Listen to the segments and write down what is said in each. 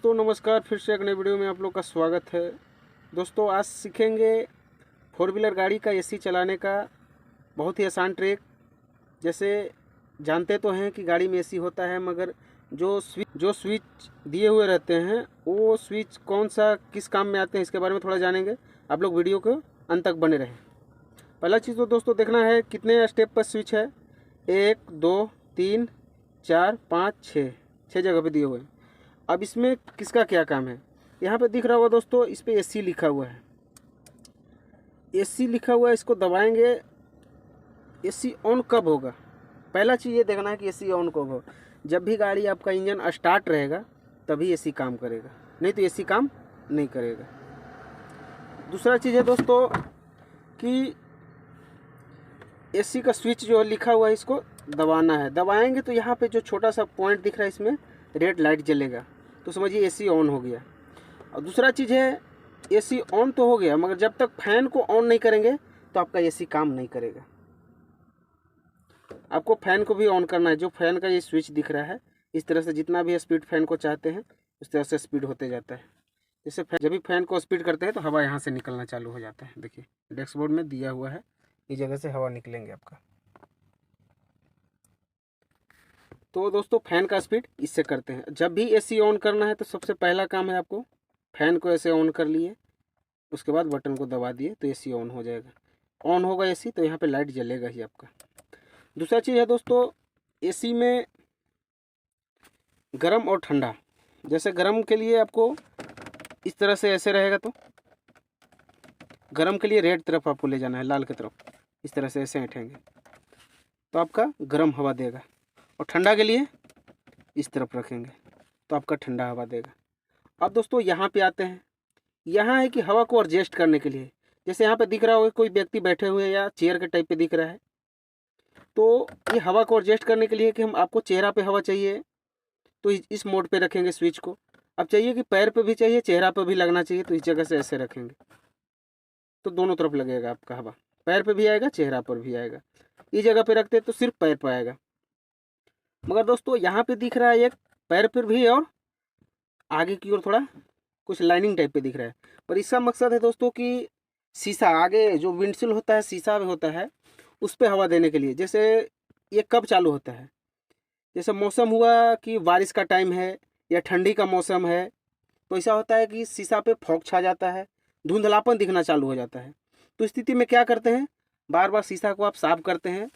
दोस्तों नमस्कार, फिर से एक नई वीडियो में आप लोग का स्वागत है। दोस्तों आज सीखेंगे फोर व्हीलर गाड़ी का एसी चलाने का बहुत ही आसान ट्रिक। जैसे जानते तो हैं कि गाड़ी में एसी होता है, मगर जो स्विच दिए हुए रहते हैं वो स्विच कौन सा किस काम में आते हैं इसके बारे में थोड़ा जानेंगे। आप लोग वीडियो को अंत तक बने रहें। पहला चीज़ तो दोस्तों देखना है कितने स्टेप पर स्विच है। 1 2 3 4 5 6 जगह पे दिए हुए हैं। अब इसमें किसका क्या काम है, यहाँ पे दिख रहा होगा दोस्तों, इस पे एसी लिखा हुआ है। एसी लिखा हुआ है, इसको दबाएंगे। एसी ऑन कब होगा, पहला चीज़ ये देखना है कि एसी ऑन कब होगा। जब भी गाड़ी आपका इंजन स्टार्ट रहेगा तभी एसी काम करेगा, नहीं तो एसी काम नहीं करेगा। दूसरा चीज़ है दोस्तों कि एसी का स्विच जो लिखा हुआ है इसको दबाना है। दबाएंगे तो यहाँ पे जो छोटा सा पॉइंट दिख रहा है इसमें रेड लाइट जलेगा, तो समझिए एसी ऑन हो गया। और दूसरा चीज़ है एसी ऑन तो हो गया, मगर जब तक फैन को ऑन नहीं करेंगे तो आपका एसी काम नहीं करेगा। आपको फैन को भी ऑन करना है। जो फैन का ये स्विच दिख रहा है इस तरह से जितना भी स्पीड फैन को चाहते हैं उस तरह से स्पीड होते जाता है। जैसे जब भी फैन को स्पीड करते हैं तो हवा यहाँ से निकलना चालू हो जाता है। देखिए डैशबोर्ड में दिया हुआ है, इस जगह से हवा निकलेंगे आपका। तो दोस्तों फैन का स्पीड इससे करते हैं। जब भी एसी ऑन करना है तो सबसे पहला काम है आपको फैन को ऐसे ऑन कर लिए, उसके बाद बटन को दबा दिए तो एसी ऑन हो जाएगा। ऑन होगा एसी तो यहाँ पे लाइट जलेगा ही आपका। दूसरा चीज़ है दोस्तों, एसी में गर्म और ठंडा। जैसे गर्म के लिए आपको इस तरह से ऐसे रहेगा, तो गर्म के लिए रेड तरफ आपको ले जाना है, लाल की तरफ। इस तरह से ऐसे ऐंठेंगे तो आपका गर्म हवा देगा, और ठंडा के लिए इस तरफ रखेंगे तो आपका ठंडा हवा देगा। अब दोस्तों यहाँ पे आते हैं। यहाँ है कि हवा को एडजस्ट करने के लिए, जैसे यहाँ पे दिख रहा होगा कोई व्यक्ति बैठे हुए हैं या चेयर के टाइप पे दिख रहा है, तो ये हवा को एडजस्ट करने के लिए कि हम आपको चेहरा पे हवा चाहिए तो इस मोड पे रखेंगे स्विच को। अब चाहिए कि पैर पे भी चाहिए, चेहरा पे भी लगना चाहिए, तो इस जगह से ऐसे रखेंगे तो दोनों तरफ लगेगा आपका हवा। पैर पे भी आएगा, चेहरा पर भी आएगा। इस जगह पे रखते तो सिर्फ पैर पर आएगा। मगर दोस्तों यहाँ पे दिख रहा है एक पैर पर भी और आगे की ओर थोड़ा कुछ लाइनिंग टाइप पे दिख रहा है। पर इसका मकसद है दोस्तों कि शीशा आगे जो विंडशील्ड होता है, शीशा भी होता है, उस पर हवा देने के लिए। जैसे ये कब चालू होता है, जैसे मौसम हुआ कि बारिश का टाइम है या ठंडी का मौसम है, तो ऐसा होता है कि शीशा पे फॉग छा जाता है, धुंधलापन दिखना चालू हो जाता है। तो स्थिति में क्या करते हैं, बार बार शीशा को आप साफ़ करते हैं,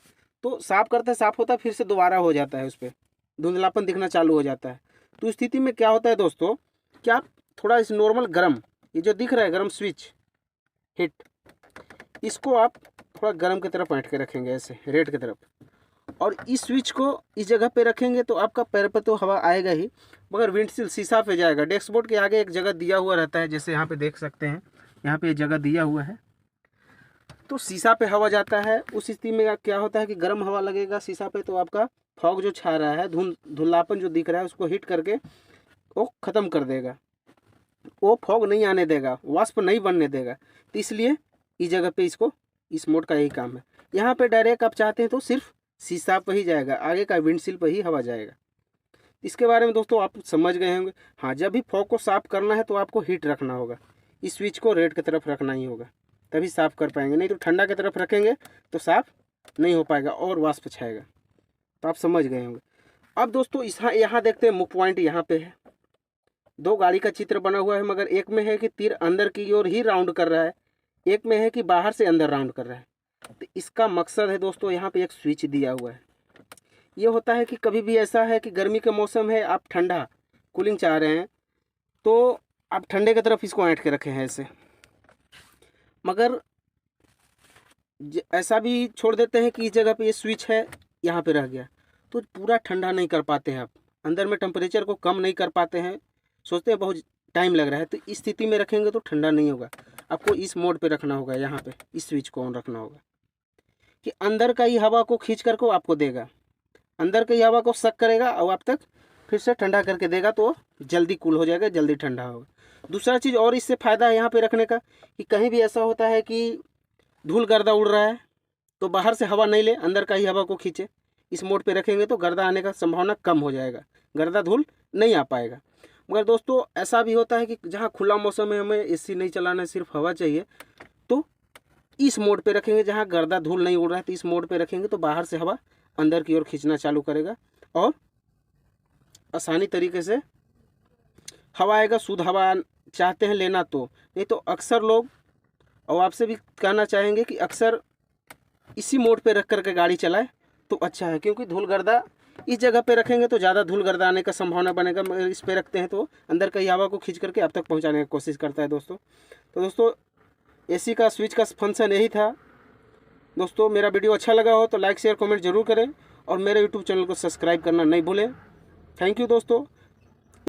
तो साफ़ करते साफ़ होता है, फिर से दोबारा हो जाता है, उस पर धुंधलापन दिखना चालू हो जाता है। तो स्थिति में क्या होता है दोस्तों कि आप थोड़ा इस नॉर्मल गर्म, ये जो दिख रहा है गर्म स्विच हिट, इसको आप थोड़ा गर्म की तरफ बैठ के रखेंगे, ऐसे रेड की तरफ, और इस स्विच को इस जगह पे रखेंगे तो आपका पैर पे तो हवा आएगा ही, मगर विंडशील्ड शीशा पे जाएगा। डैशबोर्ड के आगे एक जगह दिया हुआ रहता है, जैसे यहाँ पे देख सकते हैं, यहाँ पे जगह दिया हुआ है, तो शीशा पे हवा जाता है। उस स्थिति में क्या होता है कि गर्म हवा लगेगा शीशा पे, तो आपका फॉग जो छा रहा है, धुंधलापन जो दिख रहा है, उसको हिट करके वो ख़त्म कर देगा। वो फॉग नहीं आने देगा, वाष्प नहीं बनने देगा। तो इसलिए इस जगह पे इसको, इस मोड का यही काम है। यहाँ पे डायरेक्ट आप चाहते हैं तो सिर्फ शीशा पर ही जाएगा, आगे का विंडशील्ड पर ही हवा जाएगा। इसके बारे में दोस्तों आप समझ गए होंगे। हाँ, जब भी फॉग को साफ़ करना है तो आपको हीट रखना होगा, इस स्विच को रेड की तरफ रखना ही होगा, तभी साफ़ कर पाएंगे, नहीं तो ठंडा की तरफ रखेंगे तो साफ़ नहीं हो पाएगा और वाष्प छाएगा। तो आप समझ गए होंगे। अब दोस्तों यहाँ देखते हैं मुख पॉइंट यहाँ पे है। दो गाड़ी का चित्र बना हुआ है, मगर एक में है कि तीर अंदर की ओर ही राउंड कर रहा है, एक में है कि बाहर से अंदर राउंड कर रहा है। तो इसका मकसद है दोस्तों, यहाँ पे एक स्विच दिया हुआ है। ये होता है कि कभी भी ऐसा है कि गर्मी का मौसम है, आप ठंडा कूलिंग चाह रहे हैं, तो आप ठंडे की तरफ इसको ऐंठ के रखे हैं ऐसे, मगर ऐसा भी छोड़ देते हैं कि इस जगह पे ये स्विच है, यहाँ पे रह गया, तो पूरा ठंडा नहीं कर पाते हैं आप, अंदर में टेम्परेचर को कम नहीं कर पाते हैं, सोचते हैं बहुत टाइम लग रहा है। तो इस स्थिति में रखेंगे तो ठंडा नहीं होगा। आपको इस मोड पे रखना होगा, यहाँ पे इस स्विच को ऑन रखना होगा कि अंदर का ही हवा को खींच करके आपको देगा, अंदर की हवा को सक करेगा और आप तक फिर से ठंडा करके देगा, तो जल्दी कूल हो जाएगा, जल्दी ठंडा होगा। दूसरा चीज़ और इससे फ़ायदा है यहाँ पे रखने का कि कहीं भी ऐसा होता है कि धूल गर्दा उड़ रहा है, तो बाहर से हवा नहीं ले, अंदर का ही हवा को खींचे। इस मोड पे रखेंगे तो गर्दा आने का संभावना कम हो जाएगा, गर्दा धूल नहीं आ पाएगा। मगर दोस्तों ऐसा भी होता है कि जहाँ खुला मौसम है, हमें एसी नहीं चलाना है, सिर्फ हवा चाहिए, तो इस मोड पे रखेंगे। जहाँ गर्दा धूल नहीं उड़ रहा है तो इस मोड पे रखेंगे तो बाहर से हवा अंदर की ओर खींचना चालू करेगा और आसानी तरीके से हवा आएगा। शुद्ध हवा चाहते हैं लेना तो, नहीं तो अक्सर लोग, और आपसे भी कहना चाहेंगे कि अक्सर इसी मोड पे रख करके गाड़ी चलाए तो अच्छा है, क्योंकि धूल गर्दा इस जगह पे रखेंगे तो ज़्यादा धूल गर्दा आने का संभावना बनेगा। मगर इस पे रखते हैं तो अंदर की हवा को खींच करके आप तक पहुंचाने की कोशिश करता है दोस्तों। तो दोस्तों एसी का स्विच का फंक्शन यही था दोस्तों। मेरा वीडियो अच्छा लगा हो तो लाइक शेयर कमेंट जरूर करें और मेरे यूट्यूब चैनल को सब्सक्राइब करना नहीं भूलें। थैंक यू दोस्तों।